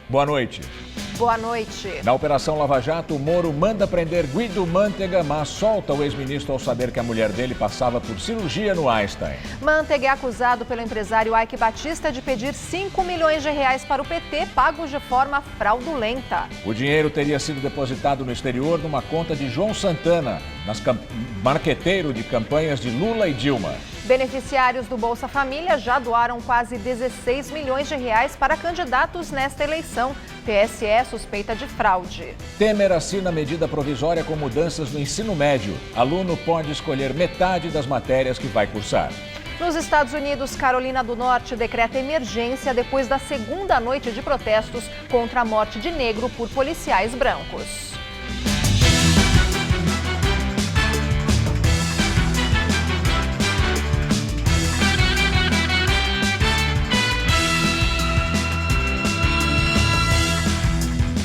Boa noite. Boa noite. Na Operação Lava Jato, o Moro manda prender Guido Mantega, mas solta o ex-ministro ao saber que a mulher dele passava por cirurgia no Einstein. Mantega é acusado pelo empresário Eike Batista de pedir 5 milhões de reais para o PT, pagos de forma fraudulenta. O dinheiro teria sido depositado no exterior numa conta de João Santana, marqueteiro de campanhas de Lula e Dilma. Beneficiários do Bolsa Família já doaram quase 16 milhões de reais para candidatos nesta eleição. TSE suspeita de fraude. Temer assina medida provisória com mudanças no ensino médio. Aluno pode escolher metade das matérias que vai cursar. Nos Estados Unidos, Carolina do Norte decreta emergência depois da segunda noite de protestos contra a morte de negro por policiais brancos.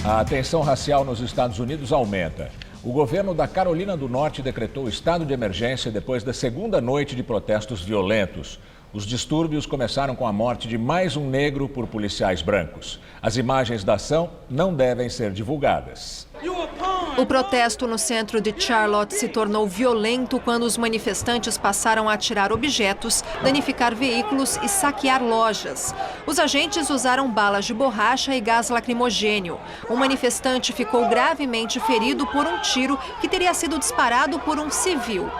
A tensão racial nos Estados Unidos aumenta. O governo da Carolina do Norte decretou estado de emergência depois da segunda noite de protestos violentos. Os distúrbios começaram com a morte de mais um negro por policiais brancos. As imagens da ação não devem ser divulgadas. O protesto no centro de Charlotte se tornou violento quando os manifestantes passaram a atirar objetos, danificar veículos e saquear lojas. Os agentes usaram balas de borracha e gás lacrimogênio. Um manifestante ficou gravemente ferido por um tiro que teria sido disparado por um civil.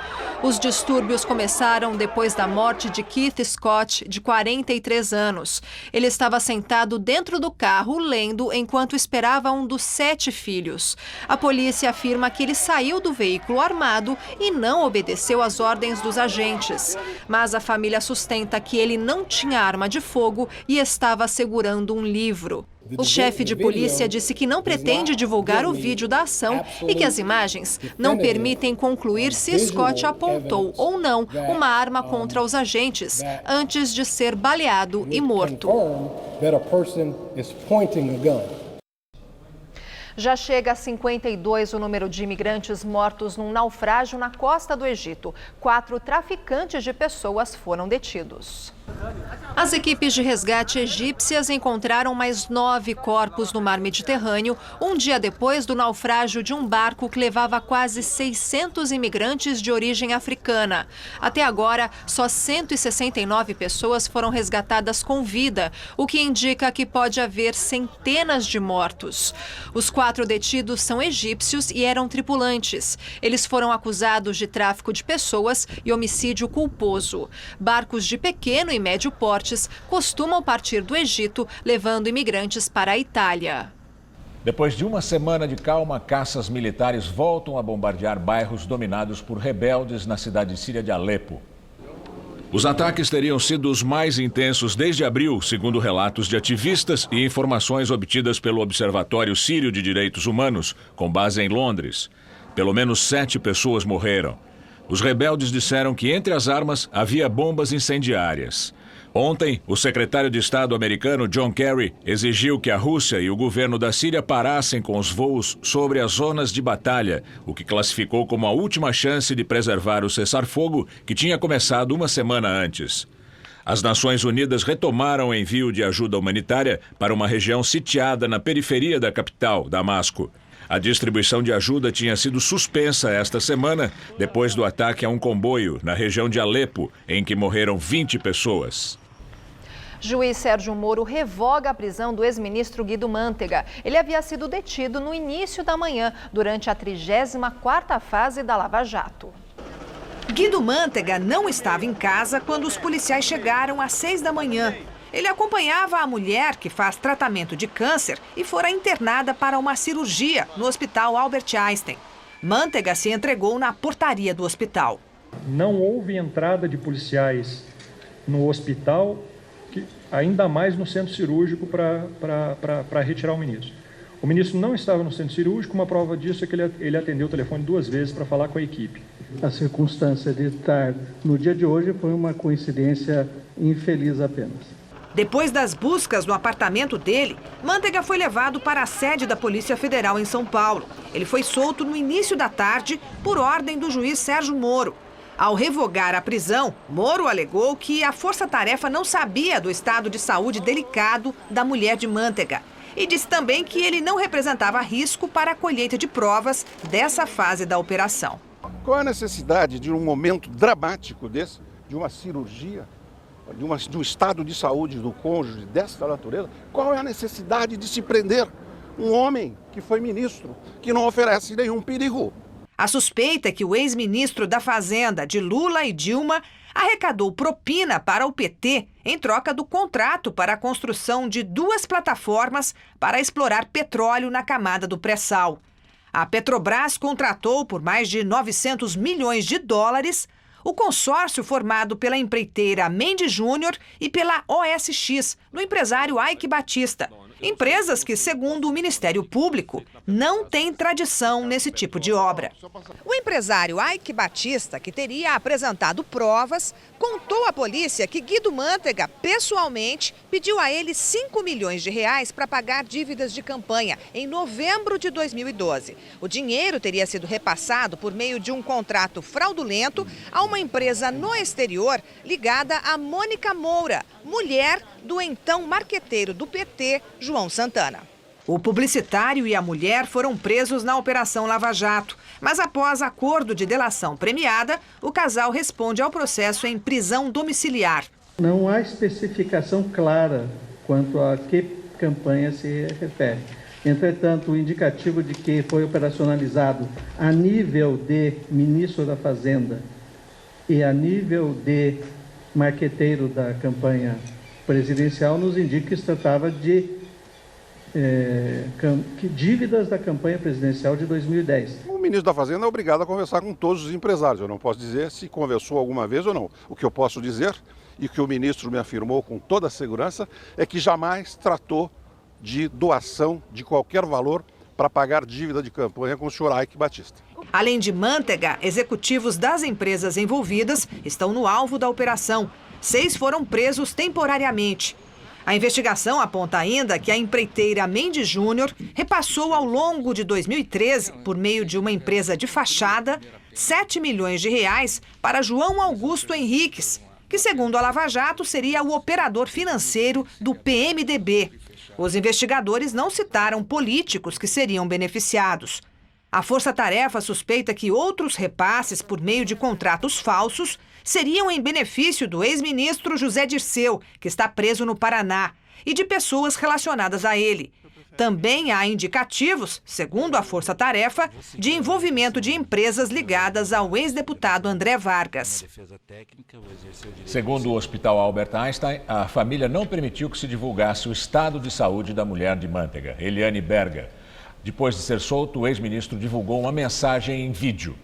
Os distúrbios começaram depois da morte de Keith Scott, de 43 anos. Ele estava sentado dentro do carro, lendo, enquanto esperava um dos 7 filhos. A polícia afirma que ele saiu do veículo armado e não obedeceu às ordens dos agentes. Mas a família sustenta que ele não tinha arma de fogo e estava segurando um livro. O chefe de polícia disse que não pretende divulgar o vídeo da ação e que as imagens não permitem concluir se Scott apontou ou não uma arma contra os agentes antes de ser baleado e morto. Já chega a 52 o número de imigrantes mortos num naufrágio na costa do Egito. 4 traficantes de pessoas foram detidos. As equipes de resgate egípcias encontraram mais 9 corpos no mar Mediterrâneo, um dia depois do naufrágio de um barco que levava quase 600 imigrantes de origem africana. Até agora, só 169 pessoas foram resgatadas com vida, o que indica que pode haver centenas de mortos. Os 4 detidos são egípcios e eram tripulantes. Eles foram acusados de tráfico de pessoas e homicídio culposo. Barcos de pequeno e médio portes costumam partir do Egito, levando imigrantes para a Itália. Depois de uma semana de calma, caças militares voltam a bombardear bairros dominados por rebeldes na cidade síria de Alepo. Os ataques teriam sido os mais intensos desde abril, segundo relatos de ativistas e informações obtidas pelo Observatório Sírio de Direitos Humanos, com base em Londres. Pelo menos 7 pessoas morreram. Os rebeldes disseram que entre as armas havia bombas incendiárias. Ontem, o secretário de Estado americano John Kerry exigiu que a Rússia e o governo da Síria parassem com os voos sobre as zonas de batalha, o que classificou como a última chance de preservar o cessar-fogo que tinha começado uma semana antes. As Nações Unidas retomaram o envio de ajuda humanitária para uma região sitiada na periferia da capital, Damasco. A distribuição de ajuda tinha sido suspensa esta semana, depois do ataque a um comboio na região de Alepo, em que morreram 20 pessoas. Juiz Sérgio Moro revoga a prisão do ex-ministro Guido Mantega. Ele havia sido detido no início da manhã, durante a 34ª fase da Lava Jato. Guido Mantega não estava em casa quando os policiais chegaram às 6 da manhã. Ele acompanhava a mulher que faz tratamento de câncer e fora internada para uma cirurgia no Hospital Albert Einstein. Mantega se entregou na portaria do hospital. Não houve entrada de policiais no hospital, ainda mais no centro cirúrgico, para retirar o ministro. O ministro não estava no centro cirúrgico, uma prova disso é que ele atendeu o telefone 2 vezes para falar com a equipe. A circunstância de estar no dia de hoje foi uma coincidência infeliz apenas. Depois das buscas no apartamento dele, Mantega foi levado para a sede da Polícia Federal em São Paulo. Ele foi solto no início da tarde por ordem do juiz Sérgio Moro. Ao revogar a prisão, Moro alegou que a Força Tarefa não sabia do estado de saúde delicado da mulher de Mantega. E disse também que ele não representava risco para a colheita de provas dessa fase da operação. Qual é a necessidade de um momento dramático desse, de uma cirurgia, de um estado de saúde do cônjuge dessa natureza? Qual é a necessidade de se prender um homem que foi ministro, que não oferece nenhum perigo? A suspeita é que o ex-ministro da Fazenda de Lula e Dilma arrecadou propina para o PT em troca do contrato para a construção de 2 plataformas para explorar petróleo na camada do pré-sal. A Petrobras contratou por mais de 900 milhões de dólares o consórcio formado pela empreiteira Mendes Júnior e pela OSX, do empresário Eike Batista. Empresas que, segundo o Ministério Público, não têm tradição nesse tipo de obra. O empresário Eike Batista, que teria apresentado provas, contou à polícia que Guido Mantega, pessoalmente, pediu a ele 5 milhões de reais para pagar dívidas de campanha em novembro de 2012. O dinheiro teria sido repassado por meio de um contrato fraudulento a uma empresa no exterior ligada a Mônica Moura, mulher do então marqueteiro do PT, João Santana. O publicitário e a mulher foram presos na Operação Lava Jato, mas após acordo de delação premiada, o casal responde ao processo em prisão domiciliar. Não há especificação clara quanto a que campanha se refere. Entretanto, o indicativo de que foi operacionalizado a nível de ministro da Fazenda e a nível de marqueteiro da campanha presidencial nos indica que se tratava de dívidas da campanha presidencial de 2010. O ministro da Fazenda é obrigado a conversar com todos os empresários. Eu não posso dizer se conversou alguma vez ou não. O que eu posso dizer, e que o ministro me afirmou com toda a segurança, é que jamais tratou de doação de qualquer valor para pagar dívida de campanha com o senhor Eike Batista. Além de Mantega, executivos das empresas envolvidas estão no alvo da operação. 6 foram presos temporariamente. A investigação aponta ainda que a empreiteira Mendes Júnior repassou ao longo de 2013, por meio de uma empresa de fachada, 7 milhões de reais para João Augusto Henriques, que, segundo a Lava Jato, seria o operador financeiro do PMDB. Os investigadores não citaram políticos que seriam beneficiados. A Força Tarefa suspeita que outros repasses por meio de contratos falsos seriam em benefício do ex-ministro José Dirceu, que está preso no Paraná, e de pessoas relacionadas a ele. Também há indicativos, segundo a Força Tarefa, de envolvimento de empresas ligadas ao ex-deputado André Vargas. Segundo o Hospital Albert Einstein, a família não permitiu que se divulgasse o estado de saúde da mulher de Mantega, Eliane Berger. Depois de ser solto, o ex-ministro divulgou uma mensagem em vídeo.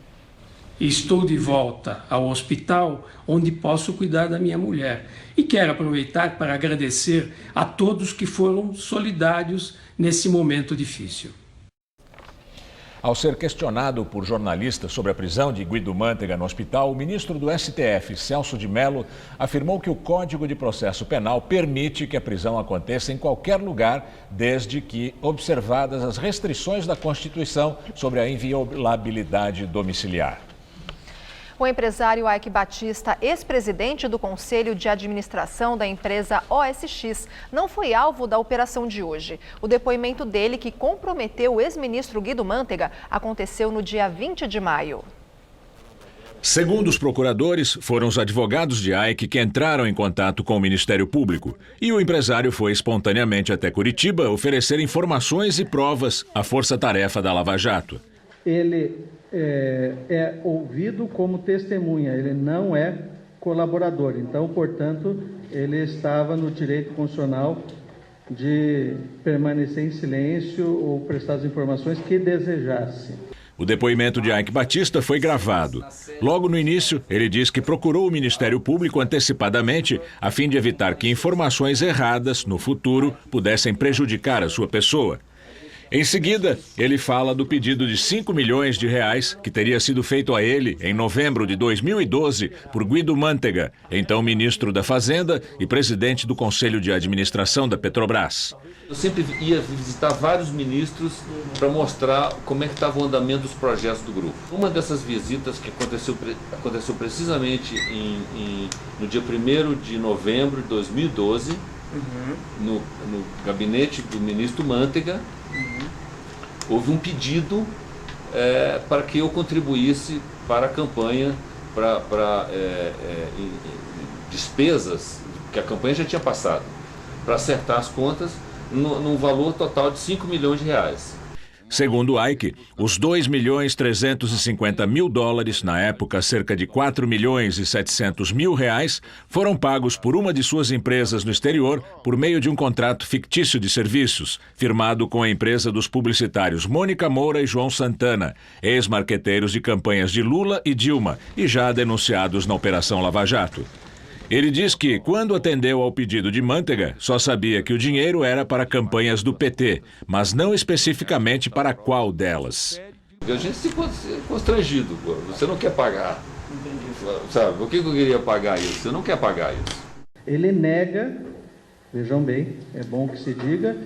Estou de volta ao hospital onde posso cuidar da minha mulher e quero aproveitar para agradecer a todos que foram solidários nesse momento difícil. Ao ser questionado por jornalistas sobre a prisão de Guido Mantega no hospital, o ministro do STF, Celso de Mello, afirmou que o Código de Processo Penal permite que a prisão aconteça em qualquer lugar, desde que observadas as restrições da Constituição sobre a inviolabilidade domiciliar. O empresário Eike Batista, ex-presidente do Conselho de Administração da empresa OSX, não foi alvo da operação de hoje. O depoimento dele, que comprometeu o ex-ministro Guido Mantega, aconteceu no dia 20 de maio. Segundo os procuradores, foram os advogados de Eike que entraram em contato com o Ministério Público. E o empresário foi espontaneamente até Curitiba oferecer informações e provas à força-tarefa da Lava Jato. Ele é ouvido como testemunha, ele não é colaborador. Então, portanto, ele estava no direito constitucional de permanecer em silêncio ou prestar as informações que desejasse. O depoimento de Eike Batista foi gravado. Logo no início, ele diz que procurou o Ministério Público antecipadamente a fim de evitar que informações erradas, no futuro, pudessem prejudicar a sua pessoa. Em seguida, ele fala do pedido de 5 milhões de reais que teria sido feito a ele em novembro de 2012 por Guido Mantega, então ministro da Fazenda e presidente do Conselho de Administração da Petrobras. Eu sempre ia visitar vários ministros para mostrar como é que estava o andamento dos projetos do grupo. Uma dessas visitas que aconteceu precisamente no dia 1º de novembro de 2012, no gabinete do ministro Mantega, houve um pedido para que eu contribuísse para a campanha, para despesas, que a campanha já tinha passado, para acertar as contas num valor total de 5 milhões de reais. Segundo Ike, os 2.350.000 dólares, na época cerca de 4.700.000 reais, foram pagos por uma de suas empresas no exterior por meio de um contrato fictício de serviços, firmado com a empresa dos publicitários Mônica Moura e João Santana, ex-marqueteiros de campanhas de Lula e Dilma e já denunciados na Operação Lava Jato. Ele diz que, quando atendeu ao pedido de Mantega, só sabia que o dinheiro era para campanhas do PT, mas não especificamente para qual delas. A gente se constrangido, você não quer pagar. Sabe, por que eu queria pagar isso? Você não quer pagar isso. Ele nega, vejam bem, é bom que se diga,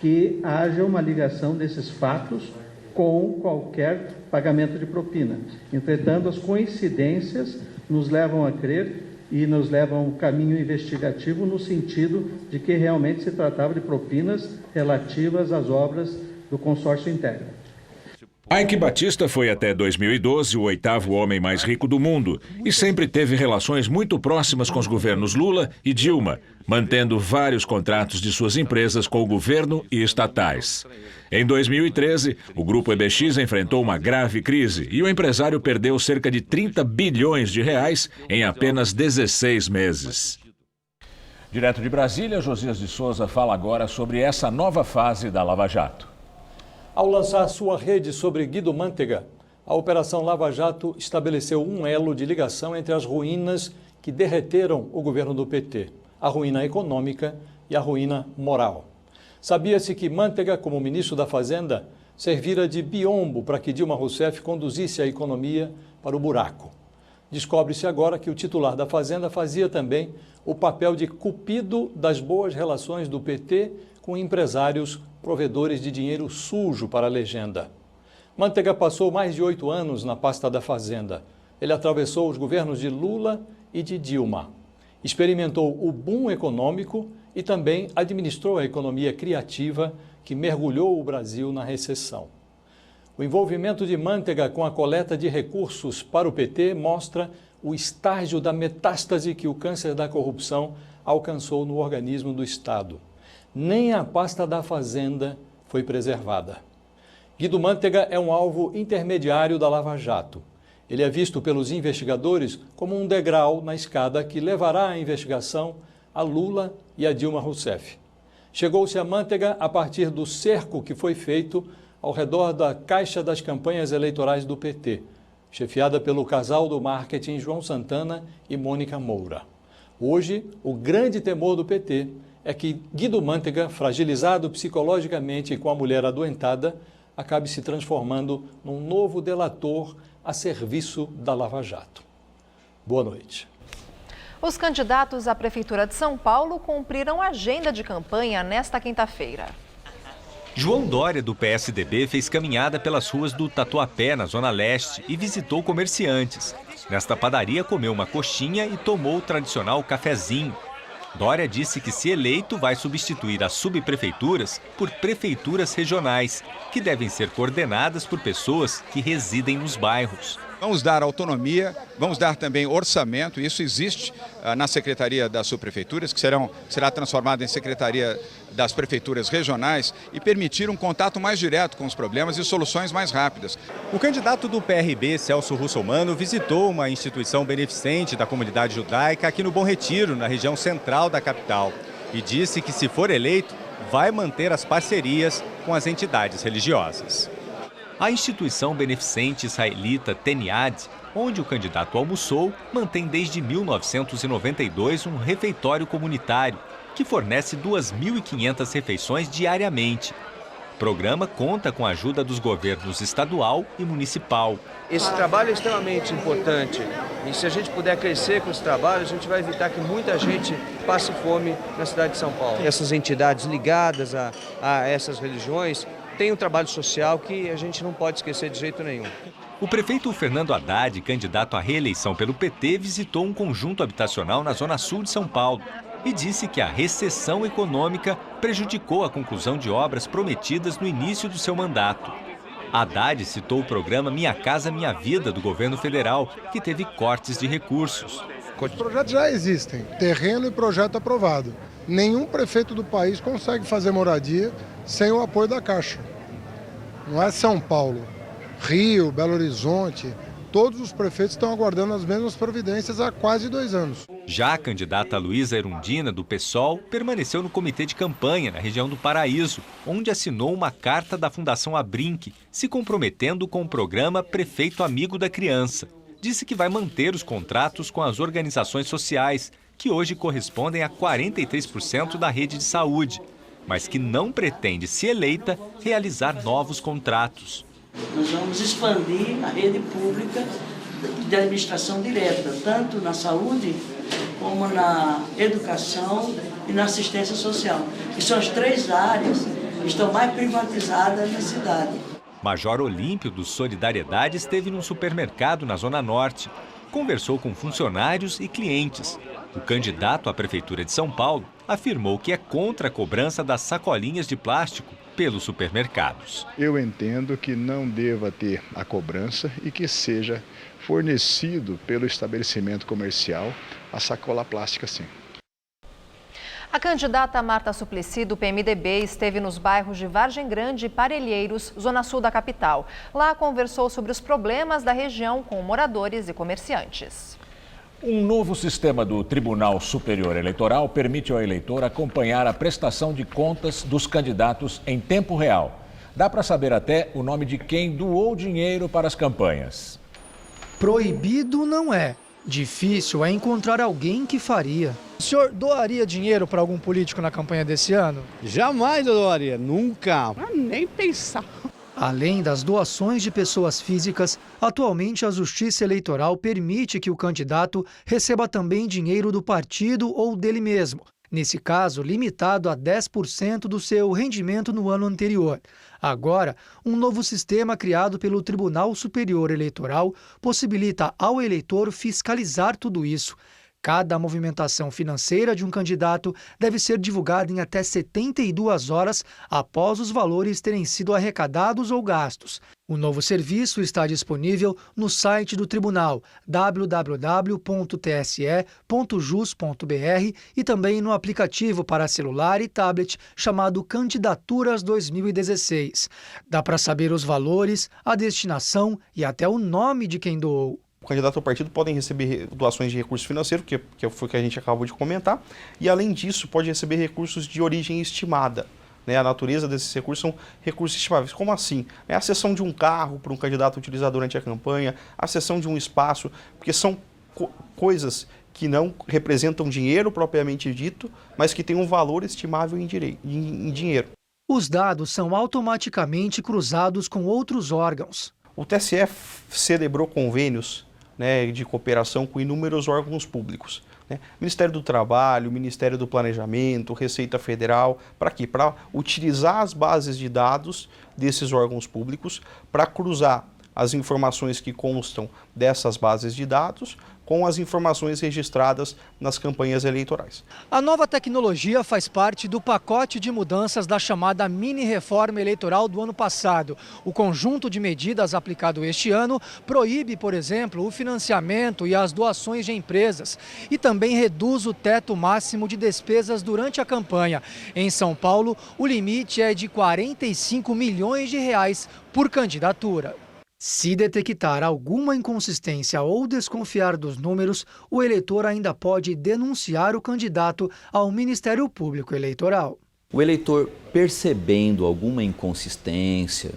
que haja uma ligação desses fatos com qualquer pagamento de propina. Entretanto, as coincidências nos levam a crer e nos levam a um caminho investigativo no sentido de que realmente se tratava de propinas relativas às obras do consórcio interno. Ike Batista foi até 2012 o 8º homem mais rico do mundo e sempre teve relações muito próximas com os governos Lula e Dilma, mantendo vários contratos de suas empresas com o governo e estatais. Em 2013, o Grupo EBX enfrentou uma grave crise e o empresário perdeu cerca de 30 bilhões de reais em apenas 16 meses. Direto de Brasília, Josias de Souza fala agora sobre essa nova fase da Lava Jato. Ao lançar sua rede sobre Guido Mantega, a Operação Lava Jato estabeleceu um elo de ligação entre as ruínas que derreteram o governo do PT, a ruína econômica e a ruína moral. Sabia-se que Mantega, como ministro da Fazenda, servira de biombo para que Dilma Rousseff conduzisse a economia para o buraco. Descobre-se agora que o titular da Fazenda fazia também o papel de cupido das boas relações do PT com empresários provedores de dinheiro sujo para a legenda. Mantega passou mais de 8 anos na pasta da Fazenda. Ele atravessou os governos de Lula e de Dilma. Experimentou o boom econômico e também administrou a economia criativa que mergulhou o Brasil na recessão. O envolvimento de Mantega com a coleta de recursos para o PT mostra o estágio da metástase que o câncer da corrupção alcançou no organismo do Estado. Nem a pasta da Fazenda foi preservada. Guido Mantega é um alvo intermediário da Lava Jato. Ele é visto pelos investigadores como um degrau na escada que levará a investigação a Lula e a Dilma Rousseff. Chegou-se a Mantega a partir do cerco que foi feito ao redor da Caixa das Campanhas Eleitorais do PT, chefiada pelo casal do marketing João Santana e Mônica Moura. Hoje, o grande temor do PT é que Guido Mantega, fragilizado psicologicamente com a mulher adoentada, acabe se transformando num novo delator a serviço da Lava Jato. Boa noite. Os candidatos à Prefeitura de São Paulo cumpriram a agenda de campanha nesta quinta-feira. João Dória, do PSDB, fez caminhada pelas ruas do Tatuapé, na Zona Leste, e visitou comerciantes. Nesta padaria, comeu uma coxinha e tomou o tradicional cafezinho. Dória disse que, se eleito, vai substituir as subprefeituras por prefeituras regionais, que devem ser coordenadas por pessoas que residem nos bairros. Vamos dar autonomia, vamos dar também orçamento, isso existe na Secretaria das Subprefeituras, que será transformada em Secretaria das Prefeituras Regionais e permitir um contato mais direto com os problemas e soluções mais rápidas. O candidato do PRB, Celso Russomano, visitou uma instituição beneficente da comunidade judaica aqui no Bom Retiro, na região central da capital, e disse que, se for eleito, vai manter as parcerias com as entidades religiosas. A instituição beneficente israelita Teniad, onde o candidato almoçou, mantém desde 1992 um refeitório comunitário, que fornece 2.500 refeições diariamente. O programa conta com a ajuda dos governos estadual e municipal. Esse trabalho é extremamente importante e, se a gente puder crescer com esse trabalho, a gente vai evitar que muita gente passe fome na cidade de São Paulo. Essas entidades ligadas a essas religiões tem um trabalho social que a gente não pode esquecer de jeito nenhum. O prefeito Fernando Haddad, candidato à reeleição pelo PT, visitou um conjunto habitacional na Zona Sul de São Paulo. e disse que a recessão econômica prejudicou a conclusão de obras prometidas no início do seu mandato. Haddad citou o programa Minha Casa Minha Vida do governo federal, que teve cortes de recursos. Os projetos já existem, terreno e projeto aprovado. Nenhum prefeito do país consegue fazer moradia sem o apoio da Caixa. Não é São Paulo, Rio, Belo Horizonte, todos os prefeitos estão aguardando as mesmas providências há quase 2 anos. Já a candidata Luísa Erundina, do PSOL, permaneceu no comitê de campanha na região do Paraíso, onde assinou uma carta da Fundação Abrinq, se comprometendo com o programa Prefeito Amigo da Criança. Disse que vai manter os contratos com as organizações sociais, que hoje correspondem a 43% da rede de saúde, mas que não pretende, se eleita, realizar novos contratos. Nós vamos expandir a rede pública de administração direta, tanto na saúde, como na educação e na assistência social, que são as 3 áreas que estão mais privatizadas na cidade. Major Olímpio, do Solidariedade, esteve num supermercado na Zona Norte. Conversou com funcionários e clientes. O candidato à Prefeitura de São Paulo afirmou que é contra a cobrança das sacolinhas de plástico pelos supermercados. Eu entendo que não deva ter a cobrança e que seja fornecido pelo estabelecimento comercial a sacola plástica, sim. A candidata Marta Suplicy, do PMDB, esteve nos bairros de Vargem Grande e Parelheiros, zona sul da capital. Lá conversou sobre os problemas da região com moradores e comerciantes. Um novo sistema do Tribunal Superior Eleitoral permite ao eleitor acompanhar a prestação de contas dos candidatos em tempo real. Dá para saber até o nome de quem doou dinheiro para as campanhas. Proibido não é. Difícil é encontrar alguém que faria. O senhor doaria dinheiro para algum político na campanha desse ano? Jamais eu doaria, nunca. Nem pensar. Além das doações de pessoas físicas, atualmente a Justiça Eleitoral permite que o candidato receba também dinheiro do partido ou dele mesmo. Nesse caso, limitado a 10% do seu rendimento no ano anterior. Agora, um novo sistema criado pelo Tribunal Superior Eleitoral possibilita ao eleitor fiscalizar tudo isso. Cada movimentação financeira de um candidato deve ser divulgada em até 72 horas após os valores terem sido arrecadados ou gastos. O novo serviço está disponível no site do Tribunal, www.tse.jus.br, e também no aplicativo para celular e tablet chamado Candidaturas 2016. Dá para saber os valores, a destinação e até o nome de quem doou. O candidato ao partido podem receber doações de recurso financeiro, que foi o que a gente acabou de comentar, e além disso pode receber recursos de origem estimada. A natureza desses recursos são recursos estimáveis. Como assim? É a cessão de um carro para um candidato utilizar durante a campanha, a cessão de um espaço, porque são coisas que não representam dinheiro propriamente dito, mas que têm um valor estimável em dinheiro. Os dados são automaticamente cruzados com outros órgãos. O TSE celebrou convênios de cooperação com inúmeros órgãos públicos. Ministério do Trabalho, Ministério do Planejamento, Receita Federal, para quê? Para utilizar as bases de dados desses órgãos públicos para cruzar as informações que constam dessas bases de dados com as informações registradas nas campanhas eleitorais. A nova tecnologia faz parte do pacote de mudanças da chamada mini-reforma eleitoral do ano passado. O conjunto de medidas aplicado este ano proíbe, por exemplo, o financiamento e as doações de empresas e também reduz o teto máximo de despesas durante a campanha. Em São Paulo, o limite é de R$ 45 milhões por candidatura. Se detectar alguma inconsistência ou desconfiar dos números, o eleitor ainda pode denunciar o candidato ao Ministério Público Eleitoral. O eleitor, percebendo alguma inconsistência,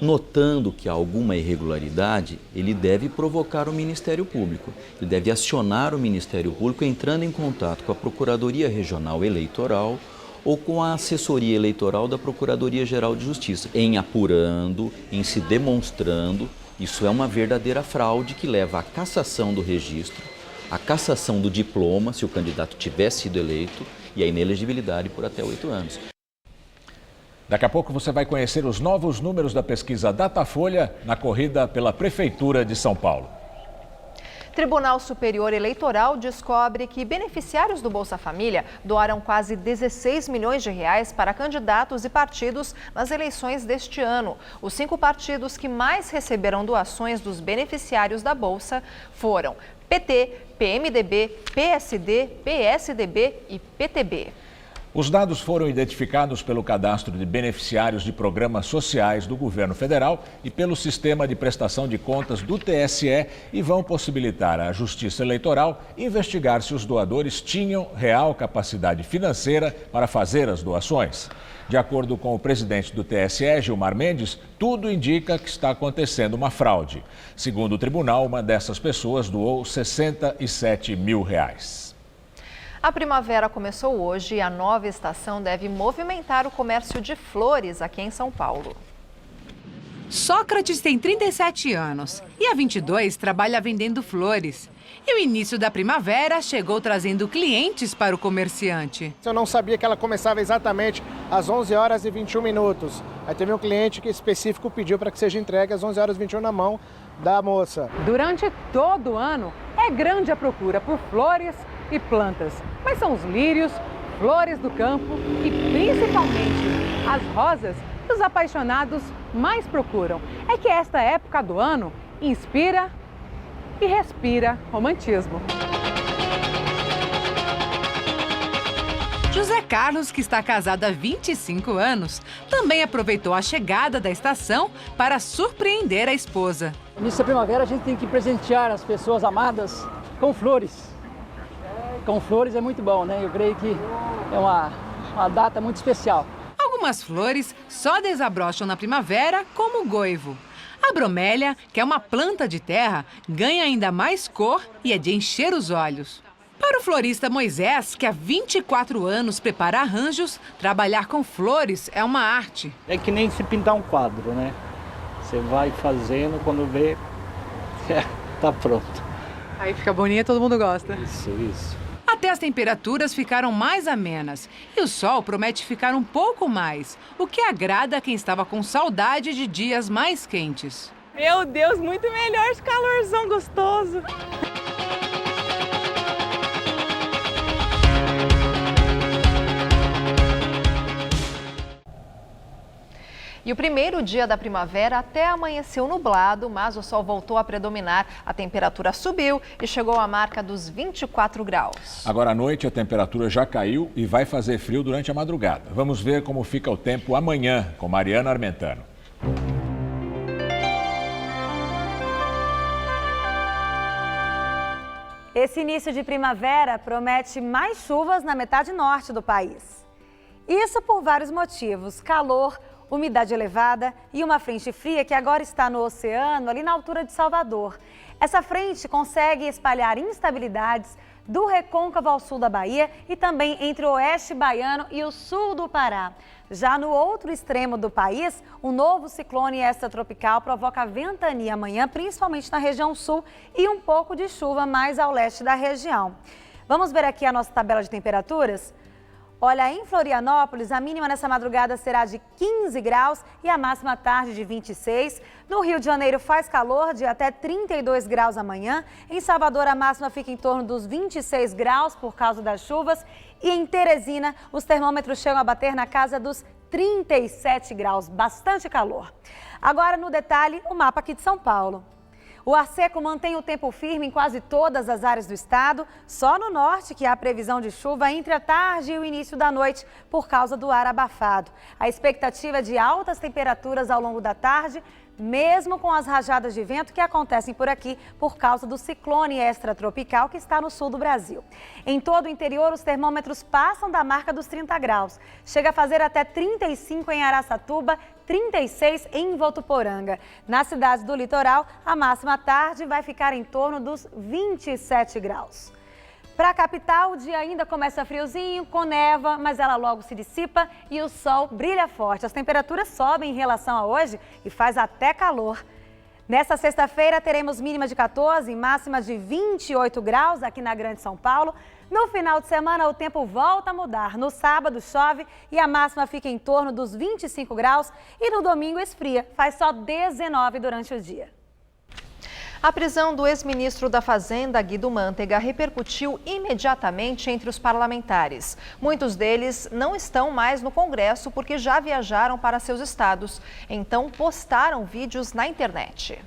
notando que há alguma irregularidade, ele deve provocar o Ministério Público. Ele deve acionar o Ministério Público entrando em contato com a Procuradoria Regional Eleitoral ou com a assessoria eleitoral da Procuradoria-Geral de Justiça, em apurando, em se demonstrando. Isso é uma verdadeira fraude que leva à cassação do registro, à cassação do diploma, se o candidato tiver sido eleito, e à inelegibilidade por até 8 anos. Daqui a pouco você vai conhecer os novos números da pesquisa Datafolha na corrida pela Prefeitura de São Paulo. Tribunal Superior Eleitoral descobre que beneficiários do Bolsa Família doaram quase 16 milhões de reais para candidatos e partidos nas eleições deste ano. Os 5 partidos que mais receberam doações dos beneficiários da Bolsa foram PT, PMDB, PSD, PSDB e PTB. Os dados foram identificados pelo cadastro de beneficiários de programas sociais do governo federal e pelo sistema de prestação de contas do TSE e vão possibilitar à Justiça Eleitoral investigar se os doadores tinham real capacidade financeira para fazer as doações. De acordo com o presidente do TSE, Gilmar Mendes, tudo indica que está acontecendo uma fraude. Segundo o tribunal, uma dessas pessoas doou 67 mil reais. A primavera começou hoje e a nova estação deve movimentar o comércio de flores aqui em São Paulo. Sócrates tem 37 anos e há 22 trabalha vendendo flores. E o início da primavera chegou trazendo clientes para o comerciante. Eu não sabia que ela começava exatamente às 11 horas e 21 minutos. Aí teve um cliente que específico pediu para que seja entregue às 11 horas e 21 na mão da moça. Durante todo o ano é grande a procura por flores e plantas. Mas são os lírios, flores do campo e principalmente as rosas que os apaixonados mais procuram. É que esta época do ano inspira e respira romantismo. José Carlos, que está casado há 25 anos, também aproveitou a chegada da estação para surpreender a esposa. Nessa primavera a gente tem que presentear as pessoas amadas com flores. Com flores é muito bom, né? Eu creio que é uma data muito especial. Algumas flores só desabrocham na primavera, como o goivo. A bromélia, que é uma planta de terra, ganha ainda mais cor e é de encher os olhos. Para o florista Moisés, que há 24 anos prepara arranjos, trabalhar com flores é uma arte. É que nem se pintar um quadro, né? Você vai fazendo, quando vê, tá pronto. Aí fica boninha e todo mundo gosta. Isso. Até as temperaturas ficaram mais amenas e o sol promete ficar um pouco mais, o que agrada quem estava com saudade de dias mais quentes. Meu Deus, muito melhor esse calorzão gostoso. E o primeiro dia da primavera até amanheceu nublado, mas o sol voltou a predominar. A temperatura subiu e chegou à marca dos 24 graus. Agora à noite a temperatura já caiu e vai fazer frio durante a madrugada. Vamos ver como fica o tempo amanhã com Mariana Armentano. Esse início de primavera promete mais chuvas na metade norte do país. Isso por vários motivos: calor, umidade elevada e uma frente fria que agora está no oceano, ali na altura de Salvador. Essa frente consegue espalhar instabilidades do recôncavo ao sul da Bahia e também entre o oeste baiano e o sul do Pará. Já no outro extremo do país, um novo ciclone extratropical provoca ventania amanhã, principalmente na região sul, e um pouco de chuva mais ao leste da região. Vamos ver aqui a nossa tabela de temperaturas? Olha, em Florianópolis, a mínima nessa madrugada será de 15 graus e a máxima à tarde de 26. No Rio de Janeiro faz calor de até 32 graus amanhã. Em Salvador, a máxima fica em torno dos 26 graus por causa das chuvas. E em Teresina, os termômetros chegam a bater na casa dos 37 graus, bastante calor. Agora, no detalhe, o mapa aqui de São Paulo. O ar seco mantém o tempo firme em quase todas as áreas do estado, só no norte que há previsão de chuva entre a tarde e o início da noite por causa do ar abafado. A expectativa é de altas temperaturas ao longo da tarde, mesmo com as rajadas de vento que acontecem por aqui por causa do ciclone extratropical que está no sul do Brasil. Em todo o interior, os termômetros passam da marca dos 30 graus. Chega a fazer até 35 em Araçatuba, 36 em Votuporanga. Nas cidades do litoral, a máxima à tarde vai ficar em torno dos 27 graus. Para a capital, o dia ainda começa friozinho, com névoa, mas ela logo se dissipa e o sol brilha forte. As temperaturas sobem em relação a hoje e faz até calor. Nesta sexta-feira, teremos mínima de 14 e máxima de 28 graus aqui na Grande São Paulo. No final de semana, o tempo volta a mudar. No sábado, chove e a máxima fica em torno dos 25 graus. E no domingo, esfria, faz só 19 durante o dia. A prisão do ex-ministro da Fazenda, Guido Mantega, repercutiu imediatamente entre os parlamentares. Muitos deles não estão mais no Congresso porque já viajaram para seus estados. Então, postaram vídeos na internet.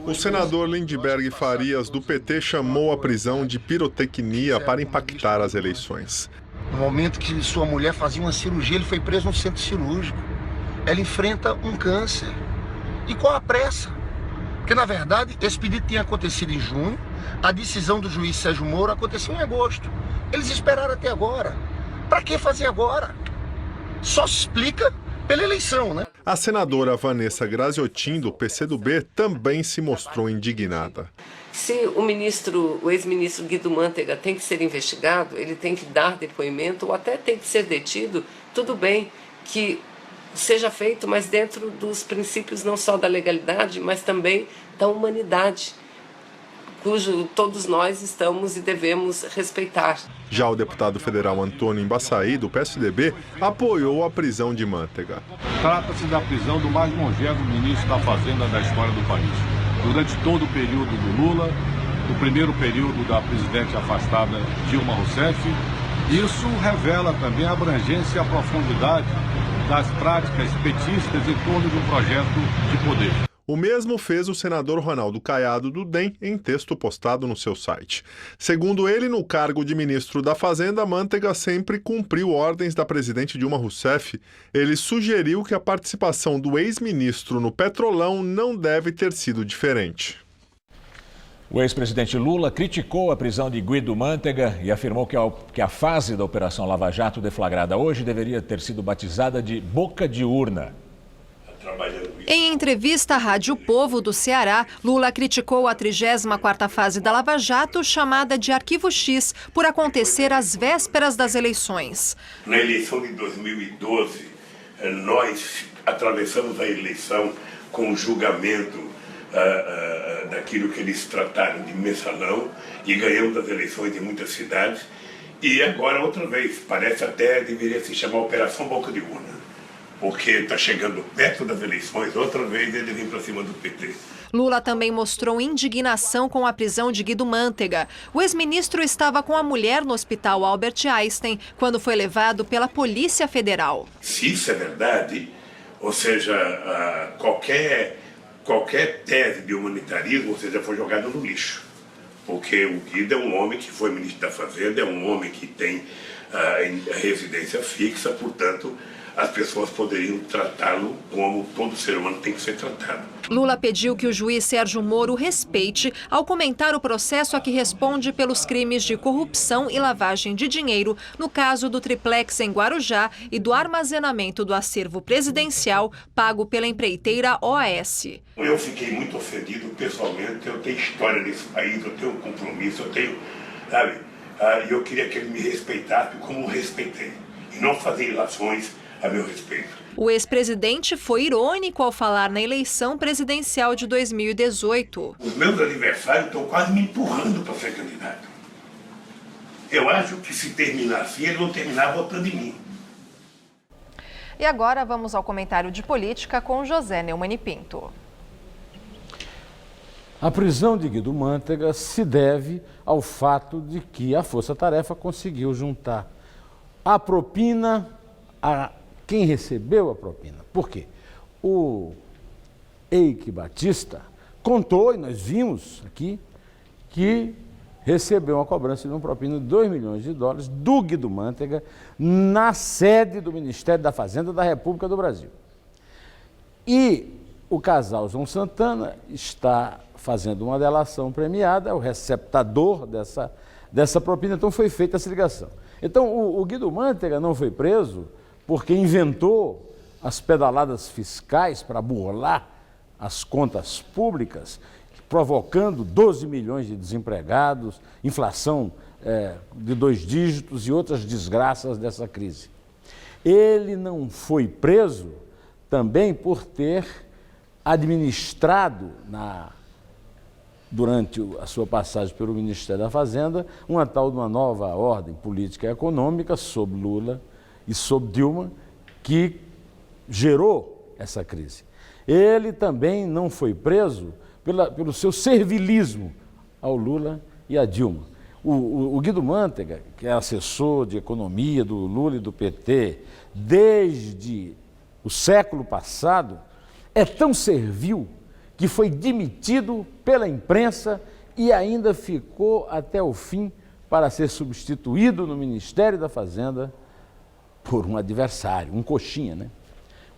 O senador Lindbergh Farias, do PT, chamou a prisão de pirotecnia para impactar as eleições. No momento que sua mulher fazia uma cirurgia, ele foi preso no centro cirúrgico. Ela enfrenta um câncer. E qual a pressa? Porque, na verdade, esse pedido tinha acontecido em junho, a decisão do juiz Sérgio Moro aconteceu em agosto. Eles esperaram até agora. Para que fazer agora? Só se explica pela eleição, né? A senadora Vanessa Graziotin, do PCdoB, também se mostrou indignada. Se o ex-ministro Guido Mantega tem que ser investigado, ele tem que dar depoimento ou até tem que ser detido, tudo bem que seja feito, mas dentro dos princípios não só da legalidade, mas também da humanidade, cujo todos nós estamos e devemos respeitar. Já o deputado federal Antônio Embaçaí, do PSDB, apoiou a prisão de Mantega. Trata-se da prisão do mais longevo ministro da Fazenda da história do país. Durante todo o período do Lula, do primeiro período da presidente afastada Dilma Rousseff, isso revela também a abrangência e a profundidade das práticas petistas em torno de um projeto de poder. O mesmo fez o senador Ronaldo Caiado, do DEM, em texto postado no seu site. Segundo ele, no cargo de ministro da Fazenda, Mantega sempre cumpriu ordens da presidente Dilma Rousseff. Ele sugeriu que a participação do ex-ministro no Petrolão não deve ter sido diferente. O ex-presidente Lula criticou a prisão de Guido Mantega e afirmou que a fase da Operação Lava Jato deflagrada hoje deveria ter sido batizada de boca de urna. Em entrevista à Rádio Povo do Ceará, Lula criticou a 34ª fase da Lava Jato, chamada de Arquivo X, por acontecer às vésperas das eleições. Na eleição de 2012, nós atravessamos a eleição com o julgamento daquilo que eles trataram de mensalão e ganhamos as eleições em muitas cidades. E agora, outra vez, parece até deveria se chamar Operação Boca de Urna, porque está chegando perto das eleições, outra vez ele vem para cima do PT. Lula também mostrou indignação com a prisão de Guido Mantega. O ex-ministro estava com a mulher no hospital Albert Einstein quando foi levado pela Polícia Federal. Se isso é verdade, ou seja, qualquer tese de humanitarismo, ou seja, foi jogada no lixo. Porque o Guido é um homem que foi ministro da Fazenda, é um homem que tem residência fixa, portanto, as pessoas poderiam tratá-lo como todo ser humano tem que ser tratado. Lula pediu que o juiz Sérgio Moro respeite ao comentar o processo a que responde pelos crimes de corrupção e lavagem de dinheiro no caso do triplex em Guarujá e do armazenamento do acervo presidencial pago pela empreiteira OAS. Eu fiquei muito ofendido pessoalmente, eu tenho história nesse país, eu tenho um compromisso, eu tenho, sabe, e eu queria que ele me respeitasse como respeitei, e não fazer ilações a meu respeito. O ex-presidente foi irônico ao falar na eleição presidencial de 2018. Os meus adversários estão quase me empurrando para ser candidato. Eu acho que se terminar assim, eles vão terminar votando em mim. E agora vamos ao comentário de política com José Neumann e Pinto. A prisão de Guido Mantega se deve ao fato de que a Força Tarefa conseguiu juntar a propina a quem recebeu a propina. Por quê? O Eike Batista contou, e nós vimos aqui, que recebeu uma cobrança de uma propina de $2 milhões do Guido Mantega na sede do Ministério da Fazenda da República do Brasil. E o casal João Santana está fazendo uma delação premiada, é o receptador dessa propina, então foi feita essa ligação. Então o Guido Mantega não foi preso porque inventou as pedaladas fiscais para burlar as contas públicas, provocando 12 milhões de desempregados, inflação de 2 dígitos e outras desgraças dessa crise. Ele não foi preso também por ter administrado, durante a sua passagem pelo Ministério da Fazenda, uma tal de uma nova ordem política e econômica sob Lula e sob Dilma, que gerou essa crise. Ele também não foi preso pelo seu servilismo ao Lula e à Dilma. O Guido Mantega, que é assessor de economia do Lula e do PT desde o século passado, é tão servil que foi demitido pela imprensa e ainda ficou até o fim para ser substituído no Ministério da Fazenda por um adversário, um coxinha, né?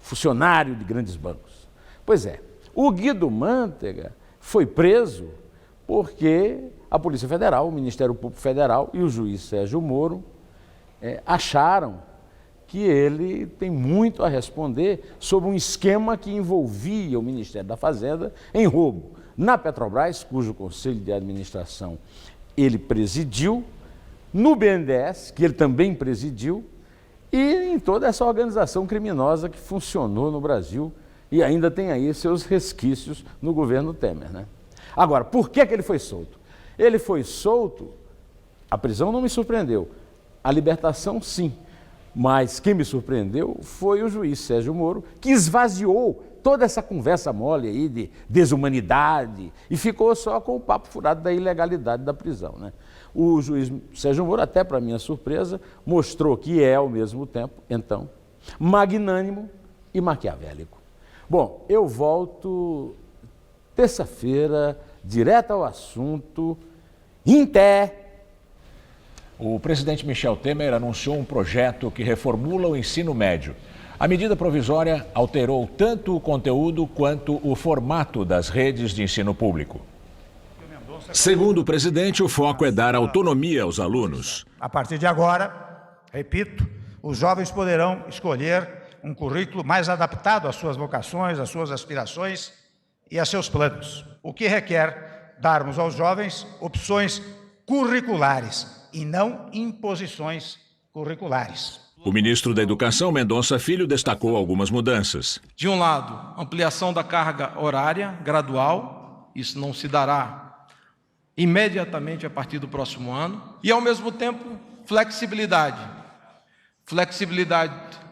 Funcionário de grandes bancos. Pois é, o Guido Mantega foi preso porque a Polícia Federal, o Ministério Público Federal e o juiz Sérgio Moro acharam que ele tem muito a responder sobre um esquema que envolvia o Ministério da Fazenda em roubo na Petrobras, cujo Conselho de Administração ele presidiu, no BNDES, que ele também presidiu, e em toda essa organização criminosa que funcionou no Brasil e ainda tem aí seus resquícios no governo Temer, né? Agora, por que ele foi solto? Ele foi solto, a prisão não me surpreendeu, a libertação sim, mas quem me surpreendeu foi o juiz Sérgio Moro, que esvaziou toda essa conversa mole aí de desumanidade e ficou só com o papo furado da ilegalidade da prisão, né? O juiz Sérgio Moro, até para minha surpresa, mostrou que é ao mesmo tempo, então, magnânimo e maquiavélico. Bom, eu volto terça-feira, direto ao assunto, em pé. O presidente Michel Temer anunciou um projeto que reformula o ensino médio. A medida provisória alterou tanto o conteúdo quanto o formato das redes de ensino público. Segundo o presidente, o foco é dar autonomia aos alunos. A partir de agora, repito, os jovens poderão escolher um currículo mais adaptado às suas vocações, às suas aspirações e a seus planos, o que requer darmos aos jovens opções curriculares e não imposições curriculares. O ministro da Educação, Mendonça Filho, destacou algumas mudanças. De um lado, ampliação da carga horária gradual, isso não se dará imediatamente a partir do próximo ano, e ao mesmo tempo, flexibilidade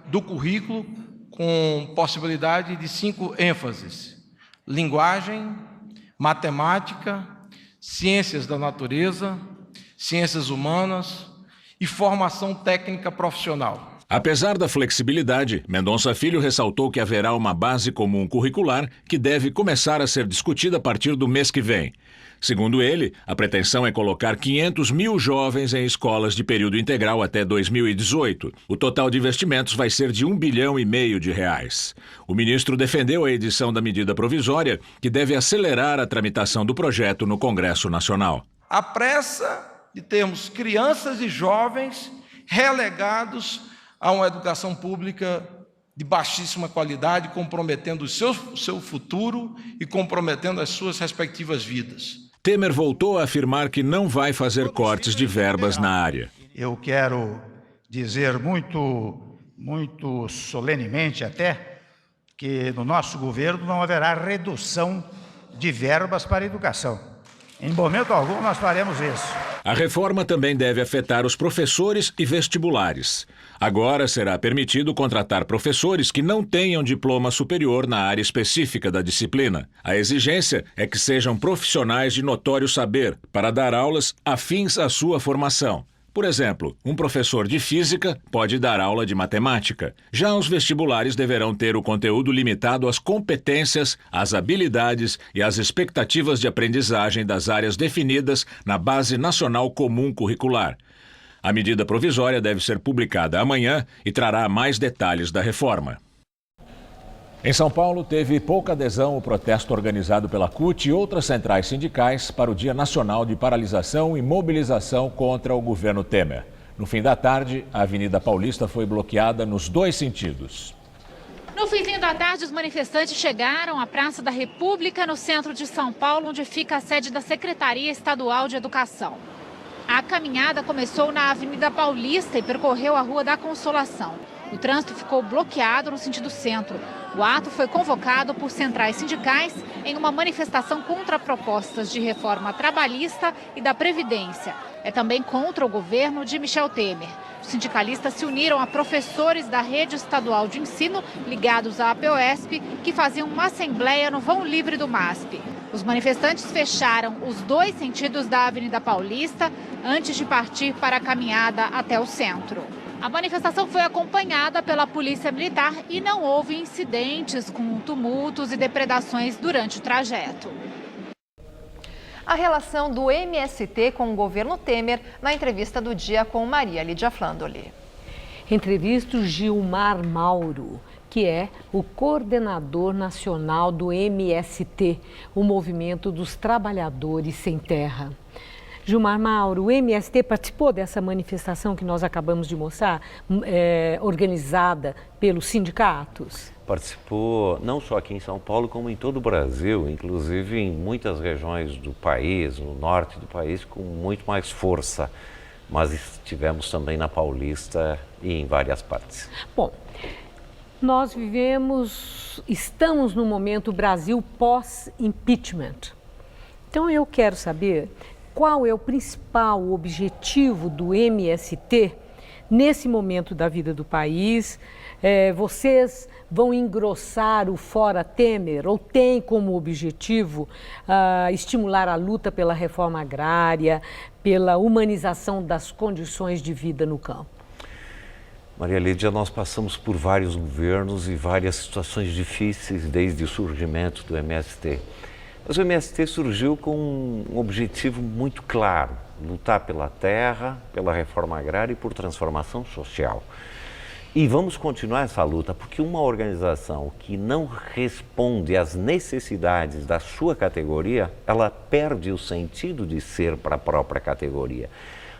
do currículo com possibilidade de 5 ênfases: linguagem, matemática, ciências da natureza, ciências humanas e formação técnica profissional. Apesar da flexibilidade, Mendonça Filho ressaltou que haverá uma base comum curricular que deve começar a ser discutida a partir do mês que vem. Segundo ele, a pretensão é colocar 500 mil jovens em escolas de período integral até 2018. O total de investimentos vai ser de R$1,5 bilhão de reais. O ministro defendeu a edição da medida provisória, que deve acelerar a tramitação do projeto no Congresso Nacional. A pressa de termos crianças e jovens relegados a uma educação pública de baixíssima qualidade, comprometendo o seu futuro e comprometendo as suas respectivas vidas. Temer voltou a afirmar que não vai fazer cortes de verbas na área. Eu quero dizer muito solenemente até que no nosso governo não haverá redução de verbas para a educação. Em momento algum nós faremos isso. A reforma também deve afetar os professores e vestibulares. Agora será permitido contratar professores que não tenham diploma superior na área específica da disciplina. A exigência é que sejam profissionais de notório saber para dar aulas afins à sua formação. Por exemplo, um professor de física pode dar aula de matemática. Já os vestibulares deverão ter o conteúdo limitado às competências, às habilidades e às expectativas de aprendizagem das áreas definidas na Base Nacional Comum Curricular. A medida provisória deve ser publicada amanhã e trará mais detalhes da reforma. Em São Paulo, teve pouca adesão o protesto organizado pela CUT e outras centrais sindicais para o Dia Nacional de Paralisação e Mobilização contra o governo Temer. No fim da tarde, a Avenida Paulista foi bloqueada nos 2 sentidos. No finzinho da tarde, os manifestantes chegaram à Praça da República, no centro de São Paulo, onde fica a sede da Secretaria Estadual de Educação. A caminhada começou na Avenida Paulista e percorreu a Rua da Consolação. O trânsito ficou bloqueado no sentido centro. O ato foi convocado por centrais sindicais em uma manifestação contra propostas de reforma trabalhista e da Previdência. É também contra o governo de Michel Temer. Os sindicalistas se uniram a professores da rede estadual de ensino ligados à APOESP, que faziam uma assembleia no vão livre do MASP. Os manifestantes fecharam os dois sentidos da Avenida Paulista antes de partir para a caminhada até o centro. A manifestação foi acompanhada pela Polícia Militar e não houve incidentes com tumultos e depredações durante o trajeto. A relação do MST com o governo Temer na entrevista do dia com Maria Lídia Flandoli. Entrevista o Gilmar Mauro, que é o coordenador nacional do MST, o Movimento dos Trabalhadores Sem Terra. Gilmar Mauro, o MST participou dessa manifestação que nós acabamos de mostrar, organizada pelos sindicatos? Participou não só aqui em São Paulo, como em todo o Brasil, inclusive em muitas regiões do país, no norte do país, com muito mais força. Mas estivemos também na Paulista e em várias partes. Bom, nós estamos no momento Brasil pós-impeachment. Então eu quero saber qual é o principal objetivo do MST nesse momento da vida do país. Vocês vão engrossar o Fora Temer ou tem como objetivo estimular a luta pela reforma agrária, pela humanização das condições de vida no campo? Maria Lídia, nós passamos por vários governos e várias situações difíceis desde o surgimento do MST. Mas o MST surgiu com um objetivo muito claro: lutar pela terra, pela reforma agrária e por transformação social. E vamos continuar essa luta, porque uma organização que não responde às necessidades da sua categoria, ela perde o sentido de ser para a própria categoria.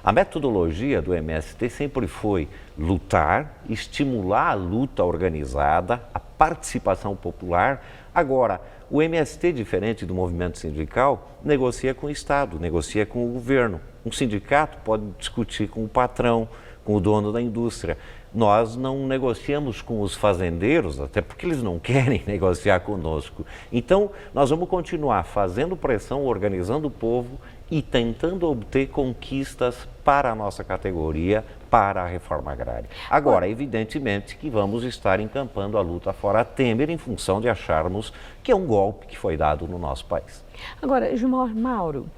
A metodologia do MST sempre foi lutar, estimular a luta organizada, a participação popular. Agora, o MST, diferente do movimento sindical, negocia com o Estado, negocia com o governo. Um sindicato pode discutir com o patrão, com o dono da indústria. Nós não negociamos com os fazendeiros, até porque eles não querem negociar conosco. Então, nós vamos continuar fazendo pressão, organizando o povo e tentando obter conquistas para a nossa categoria, para a reforma agrária. Agora, evidentemente que vamos estar encampando a luta fora Temer em função de acharmos que é um golpe que foi dado no nosso país. Agora, Gilmar Mauro,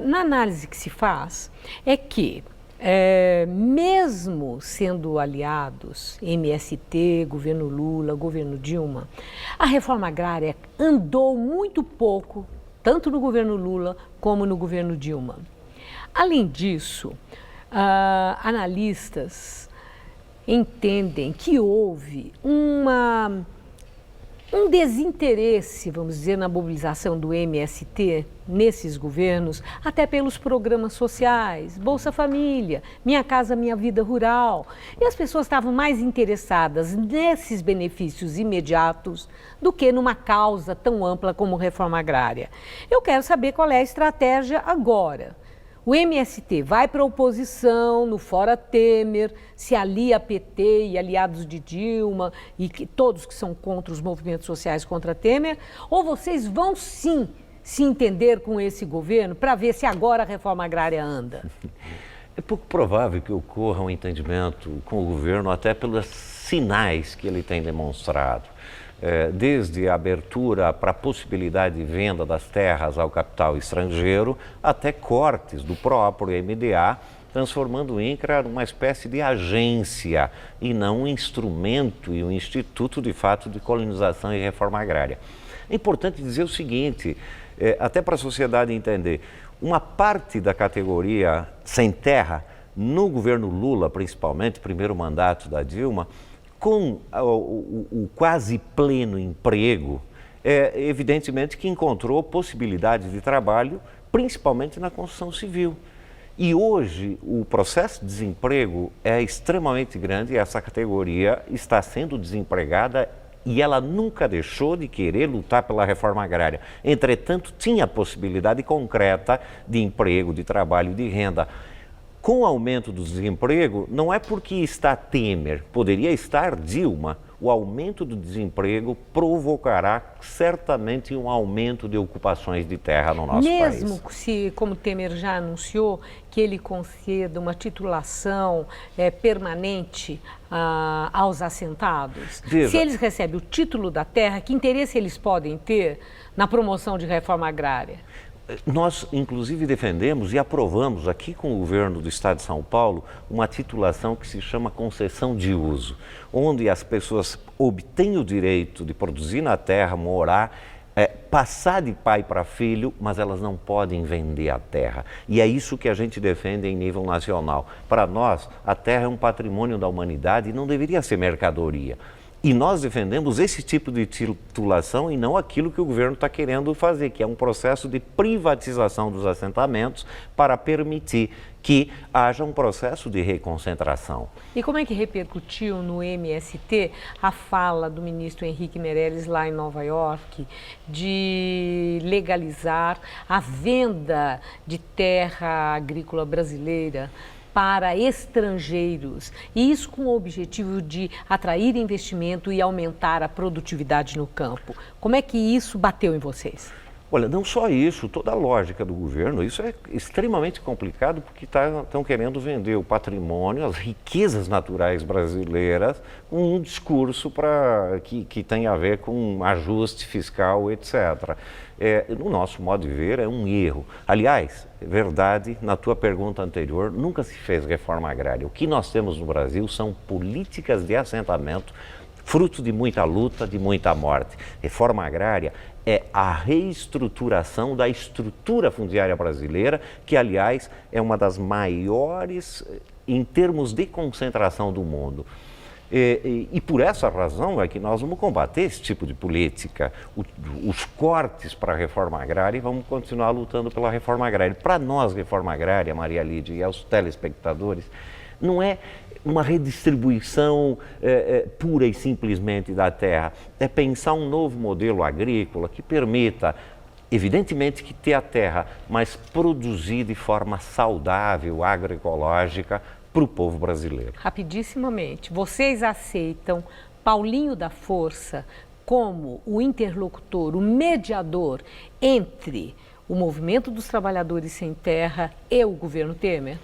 na análise que se faz é que mesmo sendo aliados, MST, governo Lula, governo Dilma, a reforma agrária andou muito pouco, tanto no governo Lula como no governo Dilma. Além disso, analistas entendem que houve um desinteresse, vamos dizer, na mobilização do MST nesses governos, até pelos programas sociais, Bolsa Família, Minha Casa Minha Vida Rural. E as pessoas estavam mais interessadas nesses benefícios imediatos do que numa causa tão ampla como reforma agrária. Eu quero saber qual é a estratégia agora. O MST vai para a oposição, no Fora Temer, se alia a PT e aliados de Dilma e todos que são contra os movimentos sociais contra Temer, ou vocês vão sim se entender com esse governo para ver se agora a reforma agrária anda? É pouco provável que ocorra um entendimento com o governo, até pelos sinais que ele tem demonstrado. Desde a abertura para a possibilidade de venda das terras ao capital estrangeiro, até cortes do próprio MDA, transformando o INCRA numa espécie de agência e não um instrumento e um instituto de fato de colonização e reforma agrária. É importante dizer o seguinte, até para a sociedade entender, uma parte da categoria sem terra, no governo Lula principalmente, primeiro mandato da Dilma, com o quase pleno emprego, evidentemente que encontrou possibilidades de trabalho, principalmente na construção civil. E hoje o processo de desemprego é extremamente grande e essa categoria está sendo desempregada e ela nunca deixou de querer lutar pela reforma agrária. Entretanto, tinha possibilidade concreta de emprego, de trabalho, de renda. Com o aumento do desemprego, não é porque está Temer, poderia estar Dilma. O aumento do desemprego provocará certamente um aumento de ocupações de terra no nosso país. Mesmo se, como Temer já anunciou, que ele conceda uma titulação permanente aos assentados, se eles recebem o título da terra, que interesse eles podem ter na promoção de reforma agrária? Nós, inclusive, defendemos e aprovamos aqui com o governo do Estado de São Paulo uma titulação que se chama concessão de uso, onde as pessoas obtêm o direito de produzir na terra, morar, passar de pai para filho, mas elas não podem vender a terra. E é isso que a gente defende em nível nacional. Para nós, a terra é um patrimônio da humanidade e não deveria ser mercadoria. E nós defendemos esse tipo de titulação e não aquilo que o governo está querendo fazer, que é um processo de privatização dos assentamentos para permitir que haja um processo de reconcentração. E como é que repercutiu no MST a fala do ministro Henrique Meirelles lá em Nova York de legalizar a venda de terra agrícola brasileira para estrangeiros, e isso com o objetivo de atrair investimento e aumentar a produtividade no campo? Como é que isso bateu em vocês? Olha, não só isso, toda a lógica do governo, isso é extremamente complicado porque estão querendo vender o patrimônio, as riquezas naturais brasileiras, com um discurso que tem a ver com ajuste fiscal, etc. No nosso modo de ver, é um erro. Aliás, é verdade, na tua pergunta anterior, nunca se fez reforma agrária. O que nós temos no Brasil são políticas de assentamento, fruto de muita luta, de muita morte. Reforma agrária é a reestruturação da estrutura fundiária brasileira, que, aliás, é uma das maiores em termos de concentração do mundo. E por essa razão é que nós vamos combater esse tipo de política, os cortes para a reforma agrária, e vamos continuar lutando pela reforma agrária. Para nós, reforma agrária, Maria Lídia, e aos telespectadores, não é uma redistribuição pura e simplesmente da terra, é pensar um novo modelo agrícola que permita, evidentemente, que ter a terra, mas produzir de forma saudável, agroecológica, para o povo brasileiro. Rapidissimamente, vocês aceitam Paulinho da Força como o interlocutor, o mediador entre o movimento dos trabalhadores sem terra e o governo Temer?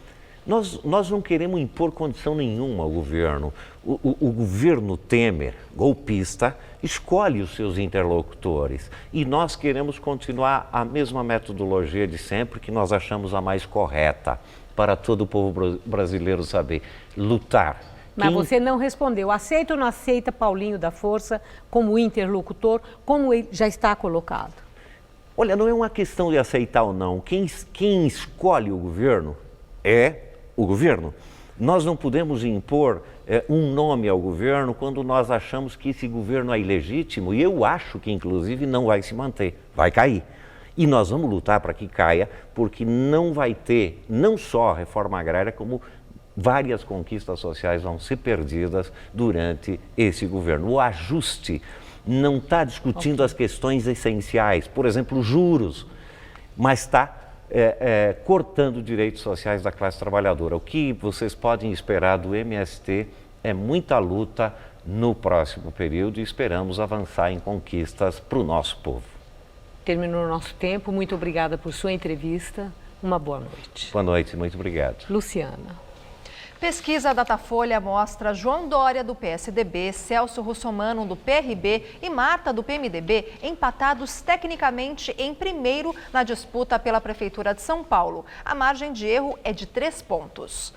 Nós não queremos impor condição nenhuma ao governo. O governo Temer, golpista, escolhe os seus interlocutores. E nós queremos continuar a mesma metodologia de sempre, que nós achamos a mais correta para todo o povo brasileiro saber: lutar. Mas você não respondeu. Aceita ou não aceita Paulinho da Força como interlocutor, como ele já está colocado? Olha, não é uma questão de aceitar ou não. Quem escolhe o governo é o governo. Nós não podemos impor um nome ao governo quando nós achamos que esse governo é ilegítimo, e eu acho que, inclusive, não vai se manter, vai cair. E nós vamos lutar para que caia, porque não vai ter, não só a reforma agrária, como várias conquistas sociais vão ser perdidas durante esse governo. O ajuste não está discutindo as questões essenciais, por exemplo, juros, mas está cortando direitos sociais da classe trabalhadora. O que vocês podem esperar do MST é muita luta no próximo período, e esperamos avançar em conquistas para o nosso povo. Terminou o nosso tempo. Muito obrigada por sua entrevista. Uma boa noite. Boa noite, muito obrigado. Luciana. Pesquisa Datafolha mostra João Dória, do PSDB, Celso Russomano, do PRB e Marta, do PMDB, empatados tecnicamente em primeiro na disputa pela Prefeitura de São Paulo. A margem de erro é de 3 pontos.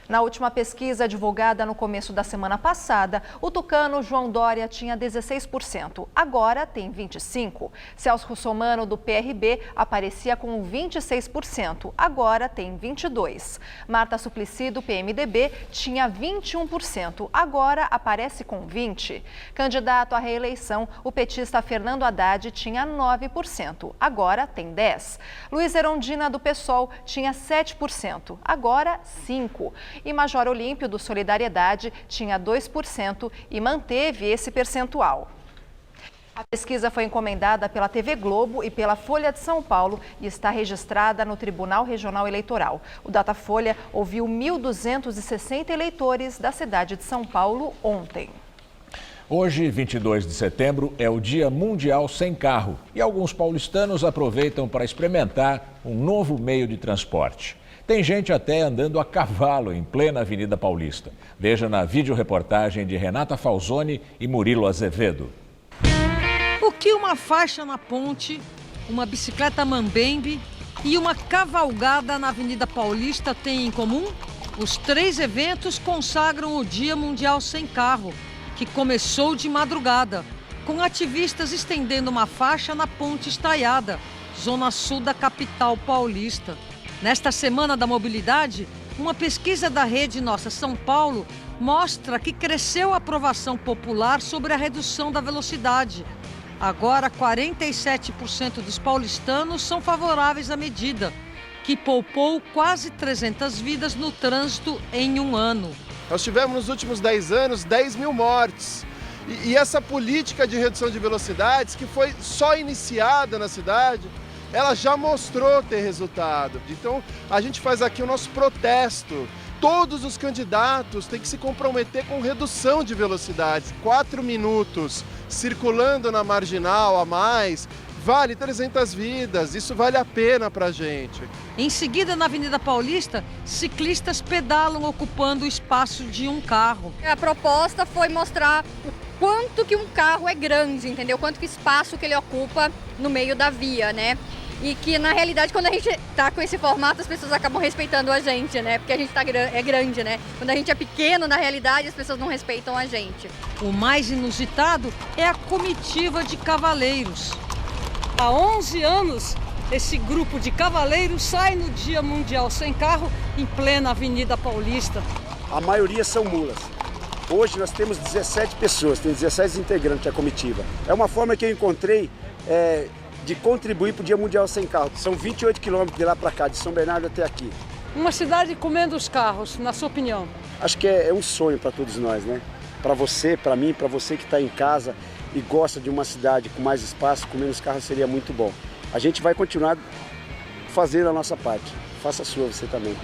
Na última pesquisa divulgada no começo da semana passada, o tucano João Dória tinha 16%, agora tem 25%. Celso Russomano, do PRB, aparecia com 26%, agora tem 22%. Marta Suplicy, do PMDB, tinha 21%, agora aparece com 20%. Candidato à reeleição, o petista Fernando Haddad tinha 9%, agora tem 10%. Luiz Erondina, do PSOL, tinha 7%, agora 5%. E Major Olímpio, do Solidariedade, tinha 2% e manteve esse percentual. A pesquisa foi encomendada pela TV Globo e pela Folha de São Paulo e está registrada no Tribunal Regional Eleitoral. O Datafolha ouviu 1.260 eleitores da cidade de São Paulo ontem. Hoje, 22 de setembro, é o Dia Mundial Sem Carro e alguns paulistanos aproveitam para experimentar um novo meio de transporte. Tem gente até andando a cavalo em plena Avenida Paulista. Veja na videoreportagem de Renata Falzoni e Murilo Azevedo. O que uma faixa na ponte, uma bicicleta mambembe e uma cavalgada na Avenida Paulista têm em comum? Os 3 eventos consagram o Dia Mundial Sem Carro, que começou de madrugada, com ativistas estendendo uma faixa na Ponte Estaiada, zona sul da capital paulista. Nesta Semana da Mobilidade, uma pesquisa da Rede Nossa São Paulo mostra que cresceu a aprovação popular sobre a redução da velocidade. Agora, 47% dos paulistanos são favoráveis à medida, que poupou quase 300 vidas no trânsito em um ano. Nós tivemos nos últimos 10 anos 10 mil mortes. E essa política de redução de velocidades, que foi só iniciada na cidade, ela já mostrou ter resultado. Então, a gente faz aqui o nosso protesto. Todos os candidatos têm que se comprometer com redução de velocidades. 4 minutos circulando na marginal a mais vale 300 vidas, isso vale a pena pra gente. Em seguida, na Avenida Paulista, ciclistas pedalam ocupando o espaço de um carro. A proposta foi mostrar o quanto que um carro é grande, entendeu? Quanto que espaço que ele ocupa no meio da via, né? E que, na realidade, quando a gente tá com esse formato, as pessoas acabam respeitando a gente, né? Porque a gente é grande, né? Quando a gente é pequeno, na realidade, as pessoas não respeitam a gente. O mais inusitado é a comitiva de cavaleiros. Há 11 anos, esse grupo de cavaleiros sai no Dia Mundial Sem Carro, em plena Avenida Paulista. A maioria são mulas. Hoje nós temos 17 pessoas, tem 17 integrantes da comitiva. É uma forma que eu encontrei de contribuir para o Dia Mundial Sem Carro. São 28 quilômetros de lá para cá, de São Bernardo até aqui. Uma cidade comendo os carros, na sua opinião? Acho que é um sonho para todos nós, né? Para você, para mim, para você que está em casa e gosta de uma cidade com mais espaço, com menos carros, seria muito bom. A gente vai continuar fazendo a nossa parte. Faça a sua, você também.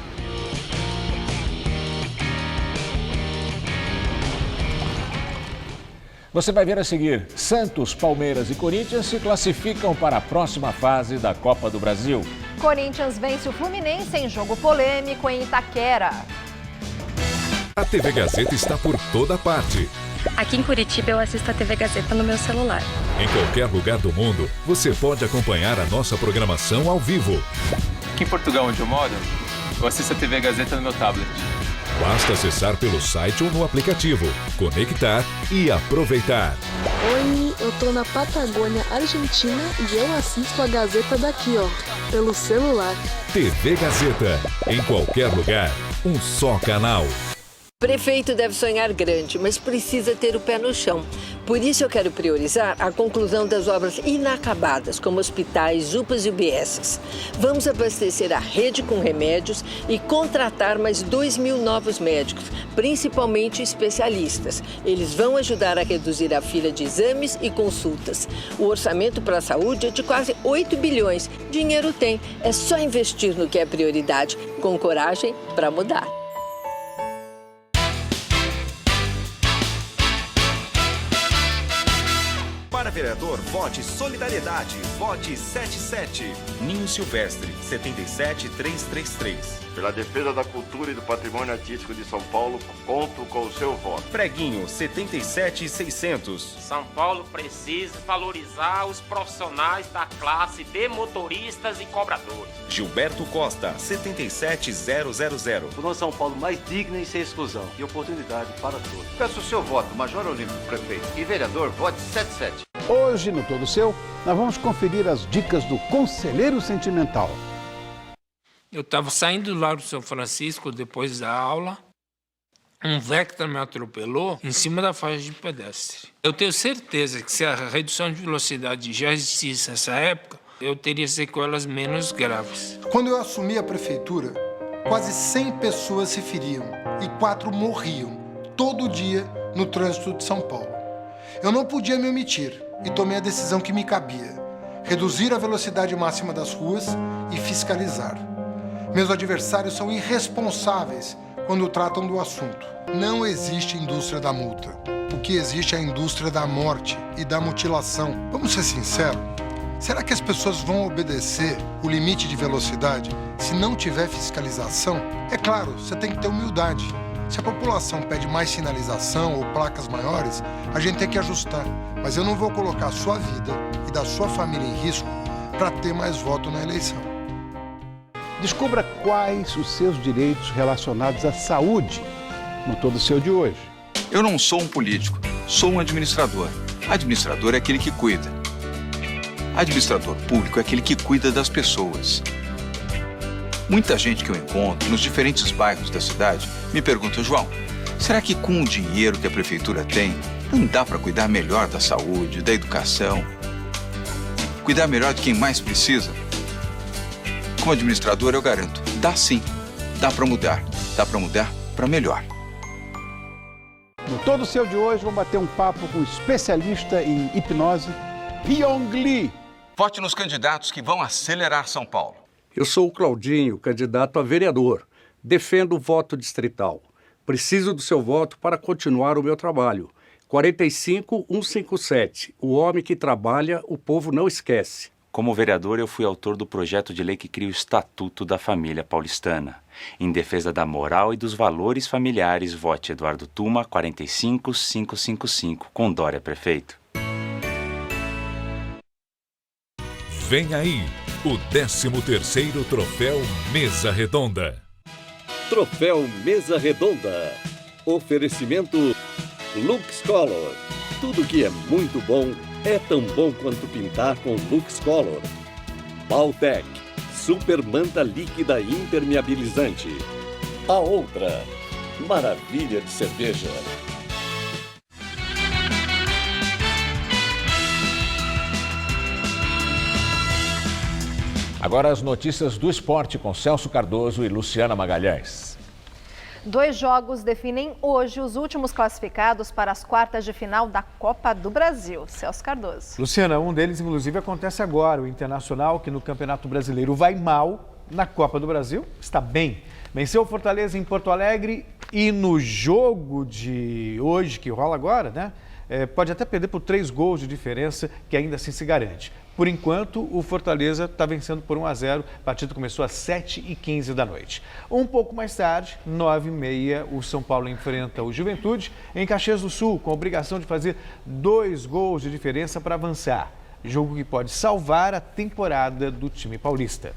Você vai ver a seguir: Santos, Palmeiras e Corinthians se classificam para a próxima fase da Copa do Brasil. Corinthians vence o Fluminense em jogo polêmico em Itaquera. A TV Gazeta está por toda parte. Aqui em Curitiba eu assisto a TV Gazeta no meu celular. Em qualquer lugar do mundo, você pode acompanhar a nossa programação ao vivo. Aqui em Portugal, onde eu moro, eu assisto a TV Gazeta no meu tablet. Basta acessar pelo site ou no aplicativo, conectar e aproveitar. Oi, eu tô na Patagônia, Argentina e eu assisto a Gazeta daqui, ó, pelo celular. TV Gazeta, em qualquer lugar, um só canal. O prefeito deve sonhar grande, mas precisa ter o pé no chão. Por isso eu quero priorizar a conclusão das obras inacabadas, como hospitais, UPAs e UBSs. Vamos abastecer a rede com remédios e contratar mais 2.000 novos médicos, principalmente especialistas. Eles vão ajudar a reduzir a fila de exames e consultas. O orçamento para a saúde é de quase 8 bilhões. Dinheiro tem, é só investir no que é prioridade, com coragem para mudar. Para vereador, vote Solidariedade. Vote 77. Ninho Silvestre, 77333. Pela defesa da cultura e do patrimônio artístico de São Paulo, conto com o seu voto. Preguinho, 77600. São Paulo precisa valorizar os profissionais da classe de motoristas e cobradores. Gilberto Costa, 77000. Por um São Paulo mais digno e sem exclusão e oportunidade para todos. Peço o seu voto, Major Olímpio, prefeito. E vereador, vote 77. Hoje, no Todo Seu, nós vamos conferir as dicas do Conselheiro Sentimental. Eu estava saindo do Largo São Francisco depois da aula, um Vectra me atropelou em cima da faixa de pedestre. Eu tenho certeza que se a redução de velocidade já existisse nessa época, eu teria sequelas menos graves. Quando eu assumi a prefeitura, quase 100 pessoas se feriam e 4 morriam todo dia no trânsito de São Paulo. Eu não podia me omitir. e tomei a decisão que me cabia: reduzir a velocidade máxima das ruas e fiscalizar. Meus adversários são irresponsáveis quando tratam do assunto. Não existe indústria da multa. O que existe é a indústria da morte e da mutilação. Vamos ser sinceros? Será que as pessoas vão obedecer o limite de velocidade se não tiver fiscalização? É claro, você tem que ter humildade. Se a população pede mais sinalização ou placas maiores, a gente tem que ajustar. Mas eu não vou colocar a sua vida e da sua família em risco para ter mais voto na eleição. Descubra quais os seus direitos relacionados à saúde no Todo Seu de hoje. Eu não sou um político, sou um administrador. Administrador é aquele que cuida. Administrador público é aquele que cuida das pessoas. Muita gente que eu encontro nos diferentes bairros da cidade me pergunta: João, será que com o dinheiro que a prefeitura tem, não dá para cuidar melhor da saúde, da educação? Cuidar melhor de quem mais precisa? Como administrador, eu garanto, dá sim. Dá para mudar. Dá para mudar para melhor. No Todo Seu de hoje, vamos bater um papo com o especialista em hipnose, Pyong Lee. Vote nos candidatos que vão acelerar São Paulo. Eu sou o Claudinho, candidato a vereador. Defendo o voto distrital. Preciso do seu voto para continuar o meu trabalho. 45157. O homem que trabalha, o povo não esquece. Como vereador, eu fui autor do projeto de lei que cria o Estatuto da Família Paulistana. Em defesa da moral e dos valores familiares, vote Eduardo Tuma, 45555, com Dória prefeito. Vem aí o 13º Troféu Mesa Redonda. Troféu Mesa Redonda. Oferecimento Lux Color. Tudo que é muito bom é tão bom quanto pintar com Lux Color. Baltec, super manta líquida impermeabilizante. A outra, maravilha de cerveja. Agora as notícias do esporte com Celso Cardoso e Luciana Magalhães. 2 jogos definem hoje os últimos classificados para as quartas de final da Copa do Brasil. Celso Cardoso. Luciana, um deles, inclusive, acontece agora. O Internacional, que no Campeonato Brasileiro vai mal, na Copa do Brasil está bem. Venceu o Fortaleza em Porto Alegre e no jogo de hoje, que rola agora, né? Pode até perder por 3 gols de diferença, que ainda assim se garante. Por enquanto, o Fortaleza está vencendo por 1-0. A partida começou às 7h15 da noite. Um pouco mais tarde, 9h30, o São Paulo enfrenta o Juventude em Caxias do Sul, com a obrigação de fazer 2 gols de diferença para avançar. Jogo que pode salvar a temporada do time paulista.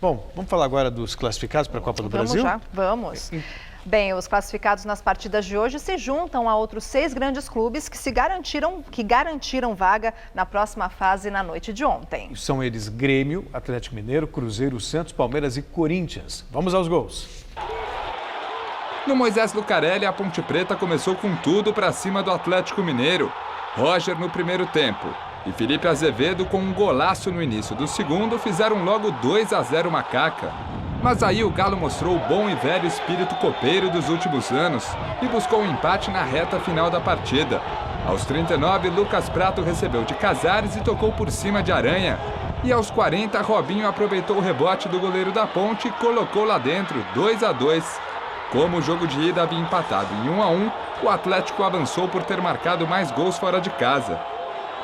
Bom, vamos falar agora dos classificados para a Copa do Brasil? Vamos. Bem, os classificados nas partidas de hoje se juntam a outros 6 grandes clubes que garantiram vaga na próxima fase na noite de ontem. São eles Grêmio, Atlético Mineiro, Cruzeiro, Santos, Palmeiras e Corinthians. Vamos aos gols. No Moisés Lucarelli, a Ponte Preta começou com tudo para cima do Atlético Mineiro. Roger no primeiro tempo e Felipe Azevedo, com um golaço no início do segundo, fizeram logo 2-0 Macaca. Mas aí o Galo mostrou o bom e velho espírito copeiro dos últimos anos e buscou um empate na reta final da partida. Aos 39, Lucas Prato recebeu de Casares e tocou por cima de Aranha. E aos 40, Robinho aproveitou o rebote do goleiro da Ponte e colocou lá dentro, 2-2. Como o jogo de ida havia empatado em 1-1, o Atlético avançou por ter marcado mais gols fora de casa.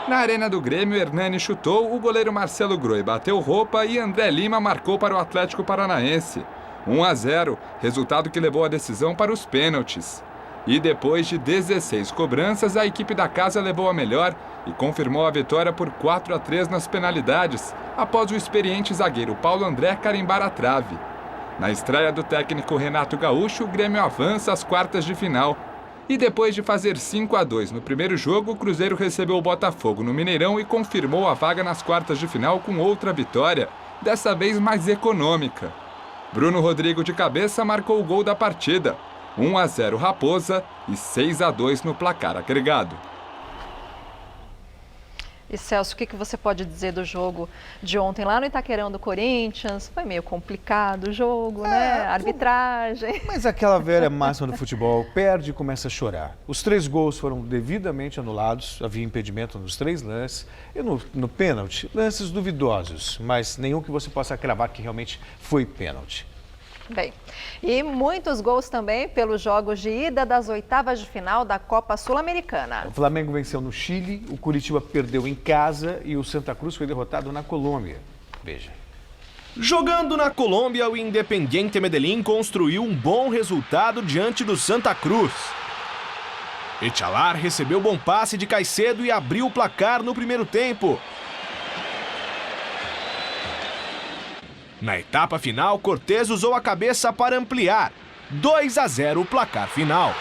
Na arena do Grêmio, Hernani chutou, o goleiro Marcelo Groi bateu roupa e André Lima marcou para o Atlético Paranaense. 1-0, resultado que levou a decisão para os pênaltis. E depois de 16 cobranças, a equipe da casa levou a melhor e confirmou a vitória por 4-3 nas penalidades, após o experiente zagueiro Paulo André carimbar a trave. Na estreia do técnico Renato Gaúcho, o Grêmio avança às quartas de final. E depois de fazer 5-2 no primeiro jogo, o Cruzeiro recebeu o Botafogo no Mineirão e confirmou a vaga nas quartas de final com outra vitória, dessa vez mais econômica. Bruno Rodrigo de cabeça marcou o gol da partida. 1-0 Raposa e 6-2 no placar agregado. E Celso, o que você pode dizer do jogo de ontem lá no Itaquerão do Corinthians? Foi meio complicado o jogo, né? Arbitragem. Mas aquela velha máxima do futebol, perde e começa a chorar. Os 3 gols foram devidamente anulados, havia impedimento nos 3 lances. E no pênalti, lances duvidosos, mas nenhum que você possa cravar que realmente foi pênalti. Bem, e muitos gols também pelos jogos de ida das oitavas de final da Copa Sul-Americana. O Flamengo venceu no Chile, o Curitiba perdeu em casa e o Santa Cruz foi derrotado na Colômbia. Veja. Jogando na Colômbia, o Independiente Medellín construiu um bom resultado diante do Santa Cruz. Echalar recebeu bom passe de Caicedo e abriu o placar no primeiro tempo. Na etapa final, Cortez usou a cabeça para ampliar. 2-0 o placar final.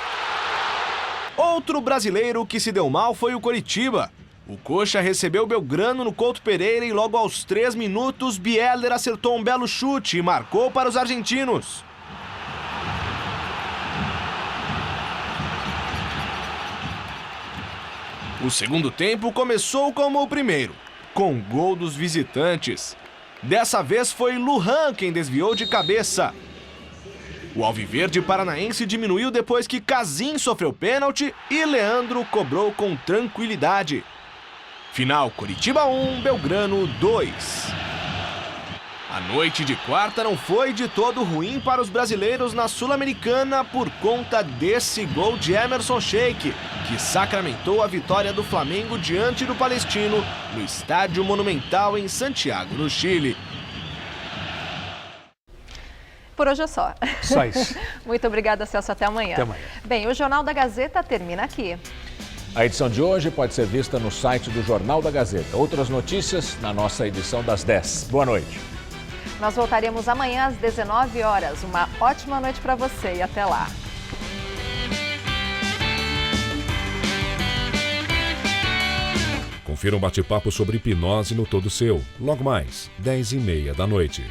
Outro brasileiro que se deu mal foi o Coritiba. O Coxa recebeu Belgrano no Couto Pereira e logo aos 3 minutos, Bieler acertou um belo chute e marcou para os argentinos. O segundo tempo começou como o primeiro, com gol dos visitantes. Dessa vez foi Lujan quem desviou de cabeça. O alviverde paranaense diminuiu depois que Casim sofreu pênalti e Leandro cobrou com tranquilidade. Final Coritiba 1, Belgrano 2. A noite de quarta não foi de todo ruim para os brasileiros na Sul-Americana por conta desse gol de Emerson Sheik, que sacramentou a vitória do Flamengo diante do Palestino no Estádio Monumental em Santiago, no Chile. Por hoje é só. Só isso. Muito obrigada, Celso. Até amanhã. Até amanhã. Bem, o Jornal da Gazeta termina aqui. A edição de hoje pode ser vista no site do Jornal da Gazeta. Outras notícias na nossa edição das 10. Boa noite. Nós voltaremos amanhã às 19 horas. Uma ótima noite para você e até lá. Confira um bate-papo sobre hipnose no Todo Seu. Logo mais, 10h30 da noite.